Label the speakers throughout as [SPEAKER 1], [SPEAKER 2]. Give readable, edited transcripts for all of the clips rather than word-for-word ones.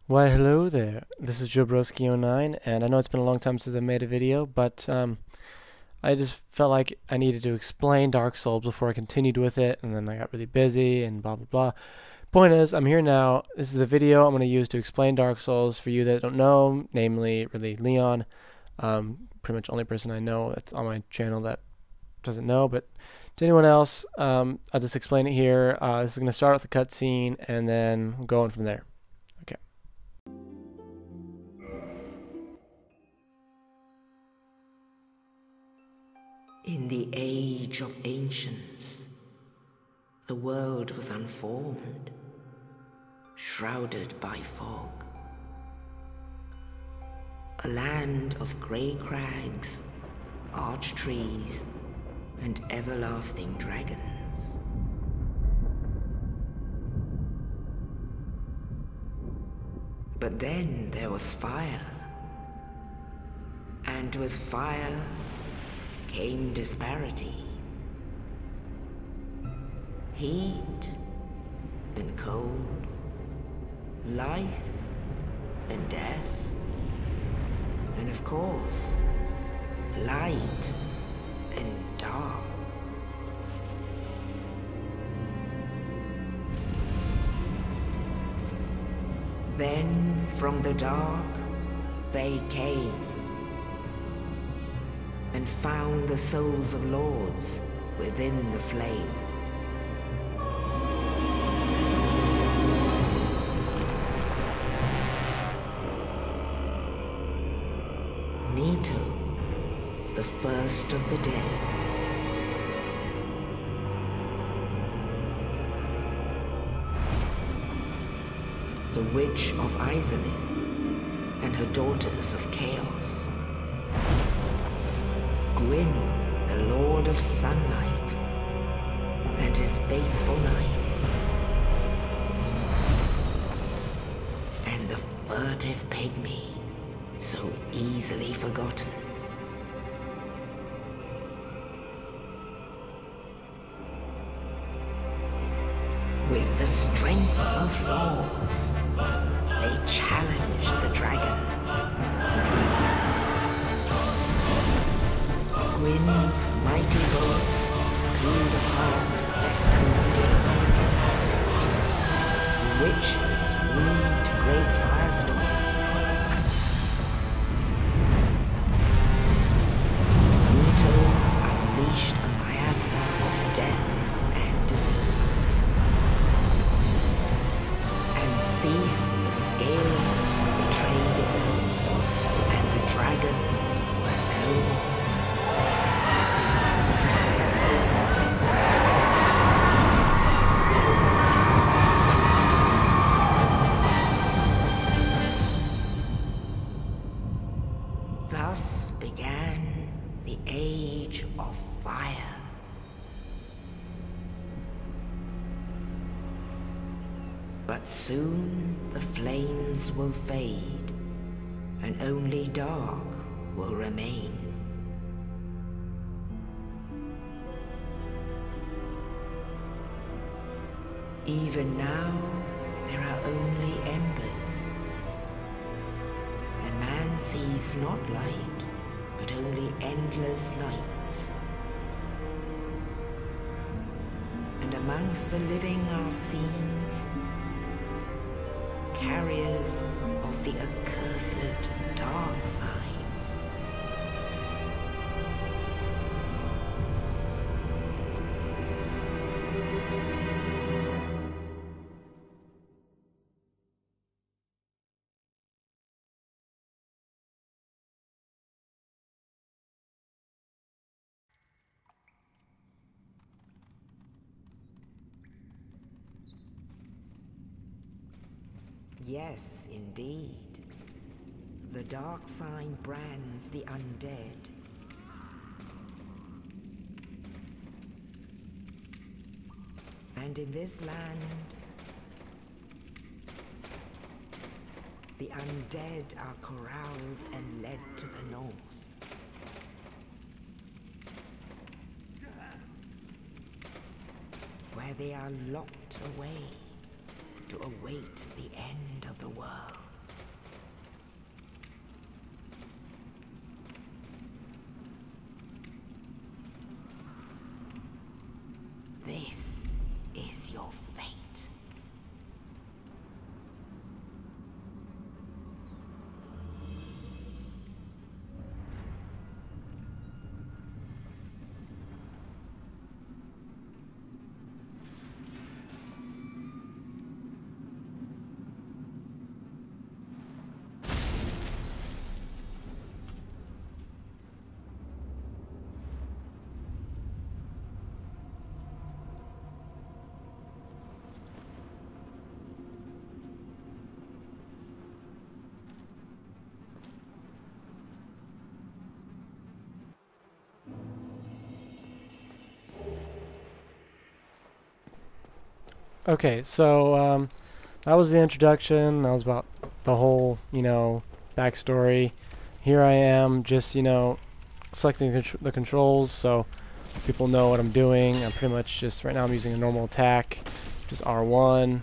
[SPEAKER 1] Why, hello there. This is Jobrowski09, and I know it's been a long time since I made a video, but I just felt like I needed to explain Dark Souls before I continued with it, and then I got really busy and blah blah blah. Point is, I'm here now. This is a video I'm going to use to explain Dark Souls for you that don't know, namely, really Leon. Pretty much only person I know that's on my channel that doesn't know, but to anyone else, I'll just explain it here. This is going to start with a cutscene, and then we'll go on from there. Okay.
[SPEAKER 2] In the age of ancients, the world was unformed, shrouded by fog. A land of grey crags, arch trees, and everlasting dragons. But then there was fire, and with fire came disparity. Heat and cold, life and death, and of course, light and dark. Then from the dark they came and found the souls of lords within the flame. Nito, the first of the dead. The Witch of Izalith and her daughters of Chaos. Gwyn, the Lord of Sunlight, and his faithful knights. And the furtive pygmy, so easily forgotten. With the strength of lords, they challenged the dragons. Gwyn's mighty bolts peeled apart their stone scales. Witches weaved great firestorms. Nito unleashed a miasma of death and disease. And Seath the Scaleless betrayed his own, and the dragons were no more. Thus began the Age of Fire. But soon the flames will fade, and only dark will remain. Even now, there are only embers. And man sees not light, but only endless nights. And amongst the living are seen carriers of the accursed dark sign. Yes, indeed. The dark sign brands the undead. And in this land, the undead are corralled and led to the north. Where they are locked away to await the end of the world.
[SPEAKER 1] Okay, so that was the introduction. That was about the whole, backstory. Here I am, just, selecting the controls so people know what I'm doing. I'm pretty much just, right now I'm using a normal attack, just R1.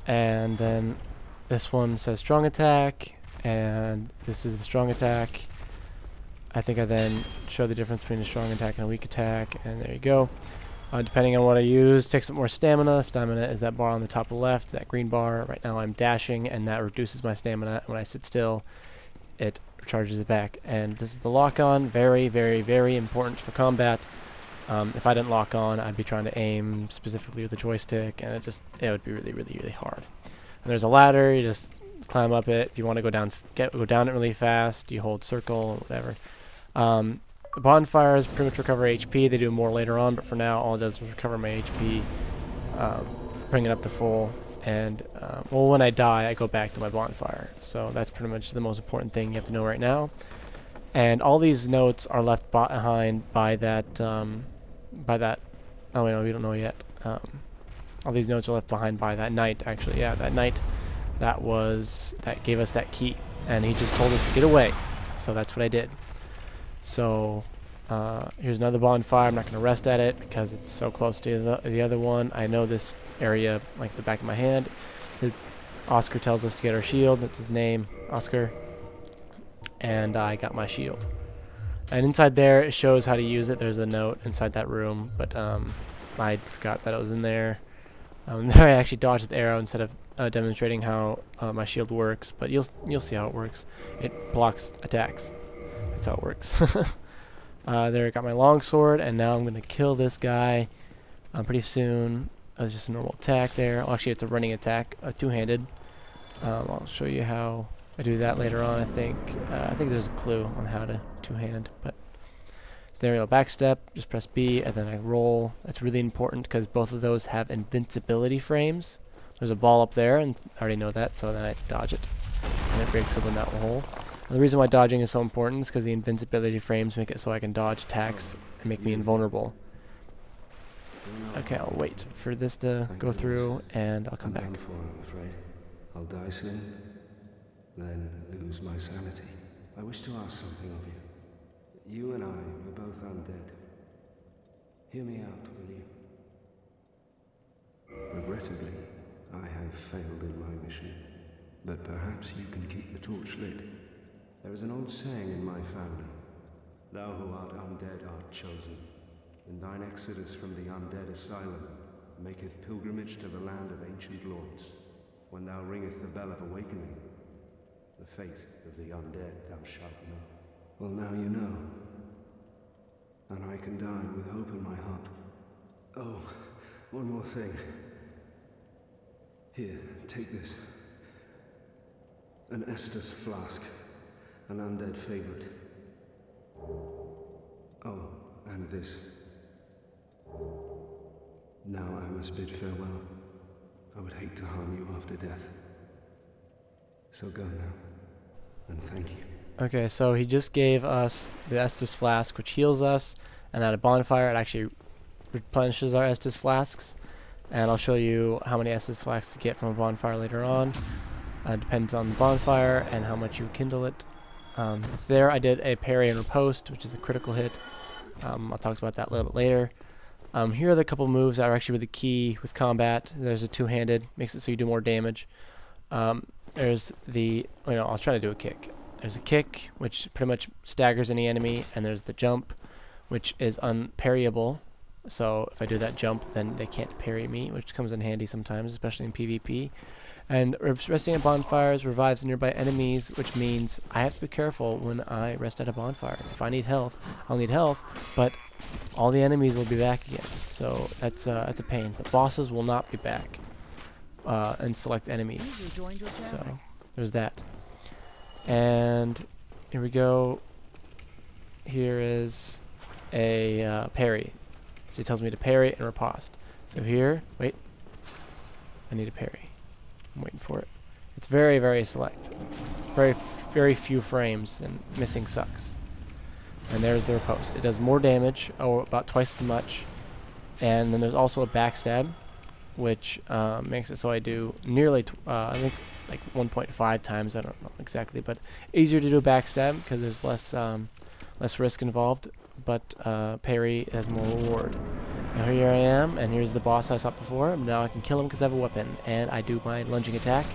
[SPEAKER 1] And then this one says strong attack, and this is the strong attack. I think I then show the difference between a strong attack and a weak attack, and there you go. Depending on what I use, takes up more stamina. Stamina is that bar on the top left, that green bar. Right now I'm dashing, and that reduces my stamina. When I sit still, it recharges it back. And this is the lock-on. Very, very, very important for combat. If I didn't lock on, I'd be trying to aim specifically with the joystick, and it would be really, really, really hard. And there's a ladder. You just climb up it. If you want to go down it really fast, you hold circle or whatever. The bonfires pretty much recover HP. They do more later on, but for now, all it does is recover my HP, bring it up to full. And well, when I die, I go back to my bonfire. So that's pretty much the most important thing you have to know right now. And all these notes are left behind by that. Oh wait, no, we don't know yet. All these notes are left behind by that knight. Actually, yeah, that knight. That gave us that key, and he just told us to get away. So that's what I did. So here's another bonfire. I'm not going to rest at it because it's so close to the other one. I know this area like the back of my hand. Oscar tells us to get our shield. That's his name, Oscar. And I got my shield. And inside there, it shows how to use it. There's a note inside that room, but I forgot that it was in there. There I actually dodged the arrow instead of demonstrating how my shield works. But you'll see how it works. It blocks attacks. That's how it works. There I got my longsword, and now I'm going to kill this guy pretty soon. It's just a normal attack there. Oh, actually, it's a running attack, two-handed. I'll show you how I do that later on, I think. I think there's a clue on how to two-hand. But there we go, backstep, just press B, and then I roll. That's really important because both of those have invincibility frames. There's a ball up there, and I already know that, so then I dodge it. And it breaks open that hole. And the reason why dodging is so important is because the invincibility frames make it so I can dodge attacks and make me invulnerable. Okay, I'll wait for this to go through, and I'll come back.
[SPEAKER 3] I'm afraid. I'll die soon, then lose my sanity. I wish to ask something of you. You and I are both undead. Hear me out, will you? Regrettably, I have failed in my mission, but perhaps you can keep the torch lit. There is an old saying in my family, "Thou who art undead art chosen. In thine exodus from the undead asylum, maketh pilgrimage to the land of ancient lords. When thou ringeth the bell of awakening, the fate of the undead thou shalt know." Well, now you know. And I can die with hope in my heart. Oh, one more thing. Here, take this. An Estus flask. An undead favorite. Oh, and this. Now I must bid farewell. I would hate to harm you after death. So go now, and thank you.
[SPEAKER 1] Okay, so he just gave us the Estus flask, which heals us, and at a bonfire it actually replenishes our Estus flasks. And I'll show you how many Estus flasks to get from a bonfire later on. Depends on the bonfire and how much you kindle it. So there I did a parry and riposte, which is a critical hit. I'll talk about that a little bit later. Here are the couple moves that are actually really key with combat. There's a two-handed, makes it so you do more damage. There's the, I was trying to do a kick. There's a kick, which pretty much staggers any enemy, and there's the jump, which is unparryable. So if I do that jump, then they can't parry me, which comes in handy sometimes, especially in PvP. And resting at bonfires revives nearby enemies, which means I have to be careful when I rest at a bonfire. If I need health, I'll need health, but all the enemies will be back again. So that's a pain. But bosses will not be back and select enemies. So there's that. And here we go. Here is a parry. So it tells me to parry and riposte. So here, wait, I need a parry. I'm waiting for it. It's very, very select. Very few frames, and missing sucks. And there's the riposte. It does more damage, about twice as much. And then there's also a backstab. which makes it so I do nearly, I think like 1.5 times, I don't know exactly, but easier to do a backstab because there's less risk involved, but parry has more reward. Now here I am, and here's the boss I saw before. Now I can kill him because I have a weapon, and I do my lunging attack.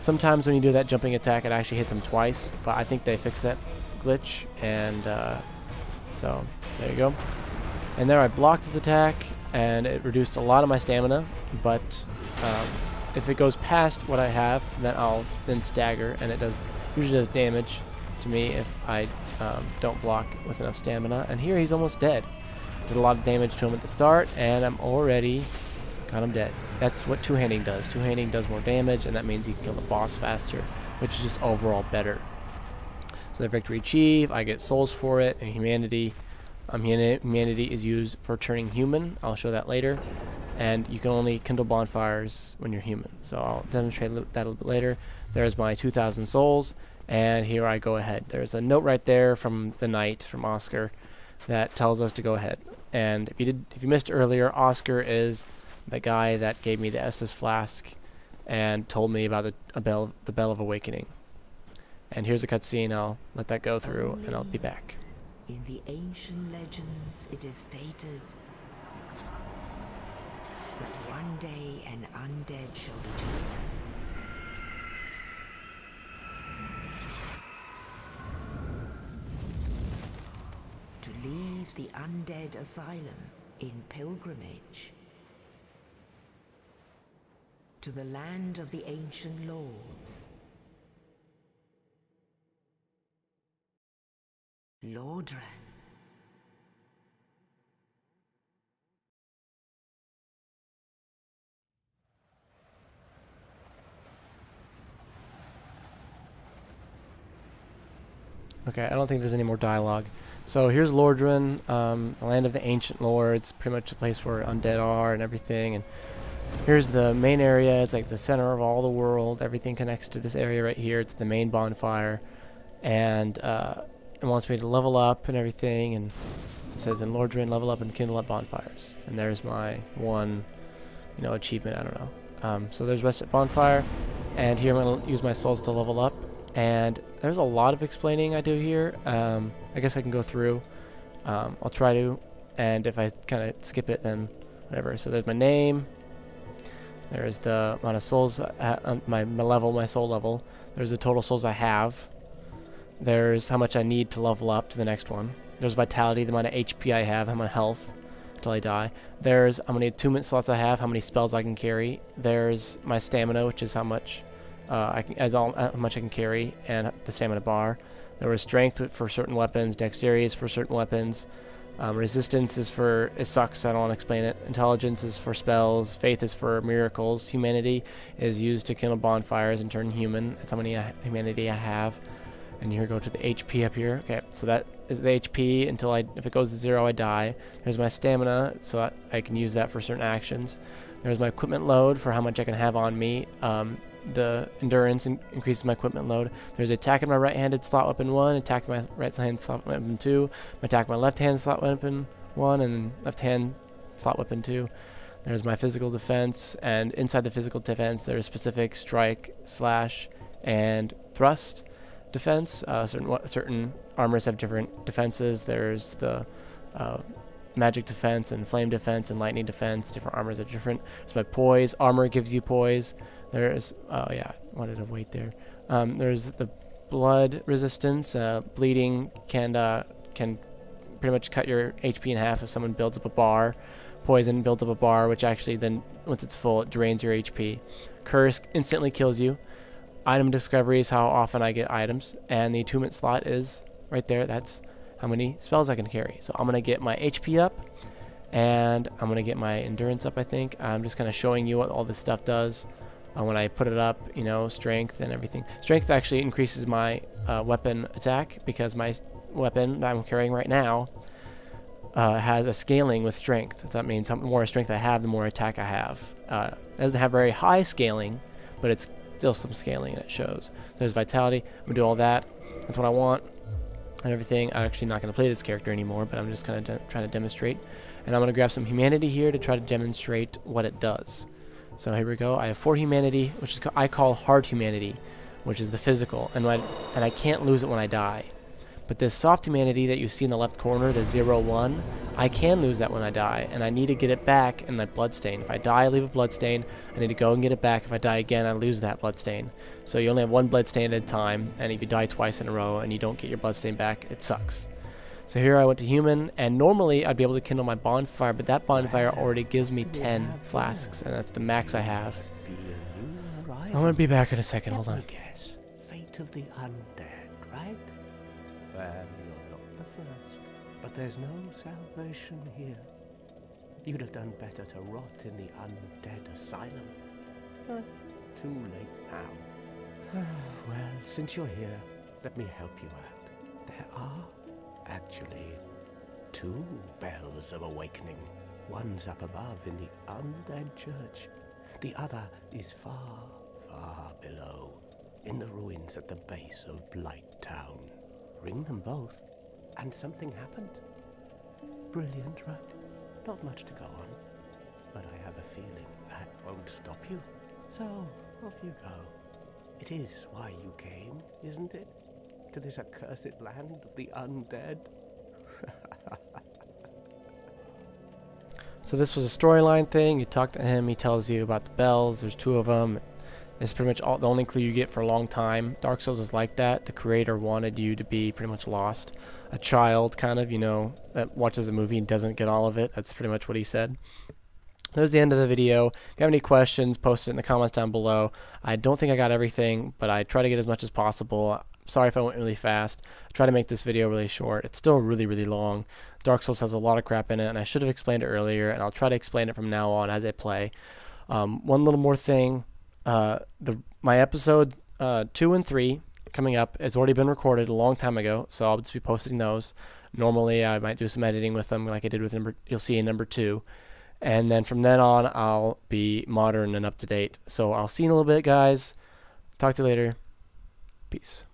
[SPEAKER 1] Sometimes when you do that jumping attack, it actually hits him twice, but I think they fixed that glitch, and so there you go. And there I blocked his attack, and it reduced a lot of my stamina, but if it goes past what I have, then I'll then stagger, and it usually does damage to me if I don't block with enough stamina. And here he's almost dead. Did a lot of damage to him at the start, and I'm already got him dead. That's what two-handing does. Two-handing does more damage, and that means you can kill the boss faster, which is just overall better. So the victory achieved, I get souls for it, and humanity. Humanity is used for turning human. I'll show that later. And you can only kindle bonfires when you're human. So I'll demonstrate that a little bit later. There's my 2,000 souls, and here I go ahead. There's a note right there from the knight, from Oscar, that tells us to go ahead. And if you missed earlier, Oscar is the guy that gave me the Estus flask and told me about the Bell of Awakening. And here's a cutscene. I'll let that go through, and I'll be back.
[SPEAKER 2] In the ancient legends, it is stated that one day an undead shall be chosen. To leave the undead asylum in pilgrimage to the land of the ancient lords. Lordran.
[SPEAKER 1] Okay, I don't think there's any more dialogue. So here's Lordran, the land of the ancient lords, pretty much the place where undead are and everything. And here's the main area. It's like the center of all the world. Everything connects to this area right here. It's the main bonfire, and it wants me to level up and everything. And so it says in Lordran, level up and kindle up bonfires. And there's my one, achievement. I don't know. So there's Rest at Bonfire, and here I'm gonna use my souls to level up. And there's a lot of explaining I do here. I guess I can go through. I'll try to, and if I kind of skip it, then whatever. So there's my name. There's the amount of souls, my level, my soul level. There's the total souls I have. There's how much I need to level up to the next one. There's vitality, the amount of HP I have, how much health until I die. There's how many attunement slots I have, how many spells I can carry. There's my stamina, which is how much how much I can carry, and the stamina bar. There was strength for certain weapons, dexterity is for certain weapons, resistance is for, it sucks, I don't want to explain it. Intelligence is for spells, faith is for miracles, humanity is used to kindle bonfires and turn human. That's how many humanity I have. And here go to the HP up here. Okay, so that is the HP until if it goes to 0, I die. There's my stamina, so I can use that for certain actions. There's my equipment load for how much I can have on me. The endurance increases my equipment load. There's attack in my right-handed slot weapon 1, attack in my right-hand slot weapon 2, attack in my left-hand slot weapon 1, and left-hand slot weapon 2. There's my physical defense, and inside the physical defense there's specific strike, slash, and thrust defense. Certain armors have different defenses. There's the magic defense and flame defense and lightning defense. Different armors are different. There's my poise. Armor gives you poise. There's, yeah, I wanted to wait there. There's the blood resistance. Bleeding can pretty much cut your HP in half if someone builds up a bar. Poison builds up a bar, which actually then, once it's full, it drains your HP. Curse instantly kills you. Item discovery is how often I get items. And the attunement slot is right there. That's how many spells I can carry. So I'm going to get my HP up, and I'm going to get my endurance up, I think. I'm just kind of showing you what all this stuff does. When I put it up, strength and everything. Strength actually increases my weapon attack, because my weapon that I'm carrying right now has a scaling with strength. So that means the more strength I have, the more attack I have. It doesn't have very high scaling, but it's still some scaling, and it shows. There's vitality. I'm going to do all that. That's what I want and everything. I'm actually not going to play this character anymore, but I'm just kind of trying to demonstrate. And I'm going to grab some humanity here to try to demonstrate what it does. So here we go. I have 4 humanity, which is I call hard humanity, which is the physical, and I can't lose it when I die. But this soft humanity that you see in the left corner, the 0-1, I can lose that when I die, and I need to get it back in my bloodstain. If I die, I leave a bloodstain. I need to go and get it back. If I die again, I lose that bloodstain. So you only have 1 bloodstain at a time, and if you die twice in a row and you don't get your bloodstain back, it sucks. So here I went to human, and normally I'd be able to kindle my bonfire, but that bonfire already gives me 10 flasks, and that's the max I have. I'm gonna be back in a second, hold on.
[SPEAKER 4] Guess. Fate of the undead, right? Well, you're not the first, but there's no salvation here. You'd have done better to rot in the undead asylum. But too late now. Well, since you're here, let me help you out. There are actually 2 bells of awakening. One's up above in the undead church. The other is far, far below, in the ruins at the base of Blight Town. Ring them both, and something happened. Brilliant, right? Not much to go on, but I have a feeling that won't stop you. So, off you go. It is why you came, isn't it? To this accursed land of the undead?
[SPEAKER 1] So this was a storyline thing. You talk to him, he tells you about the bells. There's 2 of them. It's pretty much the only clue you get for a long time. Dark Souls is like that. The creator wanted you to be pretty much lost. A child, kind of, you know, that watches a movie and doesn't get all of it. That's pretty much what he said. There's the end of the video. If you have any questions, post it in the comments down below. I don't think I got everything, but I try to get as much as possible. Sorry if I went really fast. I try to make this video really short. It's still really, really long. Dark Souls has a lot of crap in it, and I should have explained it earlier, and I'll try to explain it from now on as I play. One little more thing. My episode 2 and 3 coming up has already been recorded a long time ago, so I'll just be posting those. Normally, I might do some editing with them like I did with you'll see in number 2. And then from then on, I'll be modern and up to date. So I'll see you in a little bit, guys. Talk to you later. Peace.